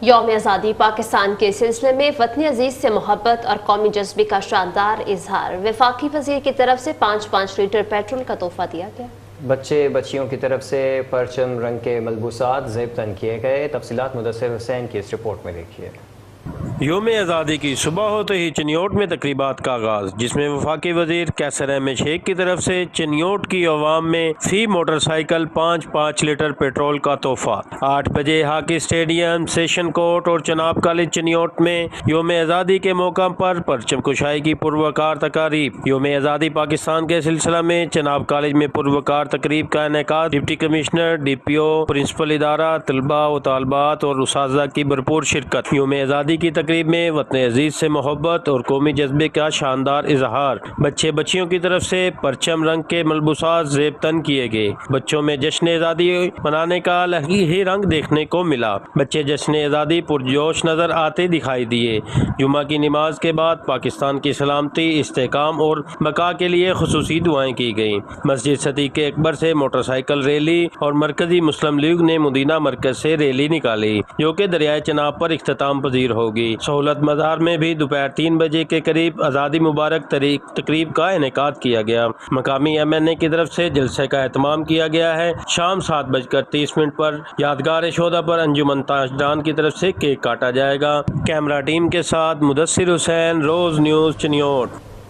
یوم آزادی پاکستان کے سلسلے میں وطن عزیز سے محبت اور قومی جذبے کا شاندار اظہار۔ وفاقی وزیر کی طرف سے 5 لیٹر پیٹرول کا تحفہ دیا گیا۔ بچے بچیوں کی طرف سے پرچم رنگ کے ملبوسات زیب تن کیے گئے۔ تفصیلات مدثر حسین کی اس رپورٹ میں دیکھیے۔ یوم آزادی کی صبح ہوتے ہی چنیوٹ میں تقریبات کا آغاز، جس میں وفاقی وزیر قیصر احمد شیخ کی طرف سے چنیوٹ کی عوام میں فی موٹر سائیکل 5 لیٹر پیٹرول کا تحفہ۔ 8 بجے ہاکی اسٹیڈیم، سیشن کورٹ اور چناب کالج چنیوٹ میں یوم آزادی کے موقع پر پرچم کشائی کی پروقار تقاریب۔ یوم آزادی پاکستان کے سلسلہ میں چناب کالج میں پروقار تقریب کا انعقاد۔ ڈپٹی کمشنر، ڈی پی او، پرنسپل ادارہ، طلباء و طالبات اور اساتذہ کی بھرپور شرکت۔ یوم آزادی کی تقریب میں وطن عزیز سے محبت اور قومی جذبے کا شاندار اظہار۔ بچے بچیوں کی طرف سے پرچم رنگ کے ملبوسات زیب تن کیے گئے۔ بچوں میں جشن آزادی منانے کا الگ ہی رنگ دیکھنے کو ملا۔ بچے جشن آزادی پرجوش نظر آتے دکھائی دیے۔ جمعہ کی نماز کے بعد پاکستان کی سلامتی، استحکام اور بقا کے لیے خصوصی دعائیں کی گئیں۔ مسجد صدیق اکبر سے موٹر سائیکل ریلی اور مرکزی مسلم لیگ نے مدینہ مرکز سے ریلی نکالی، جو کہ دریائے چناب پر اختتام پذیر ہوگی۔ سہولت مزار میں بھی دوپہر 3 بجے کے قریب آزادی مبارک تقریب کا انعقاد کیا گیا۔ مقامی ایم این اے کی طرف سے جلسے کا اہتمام کیا گیا ہے۔ شام 7:30 پر یادگار شہداء پر انجمن تاجدان کی طرف سے کیک کاٹا جائے گا۔ کیمرہ ٹیم کے ساتھ مدثر حسین، روز نیوز چنیوٹ۔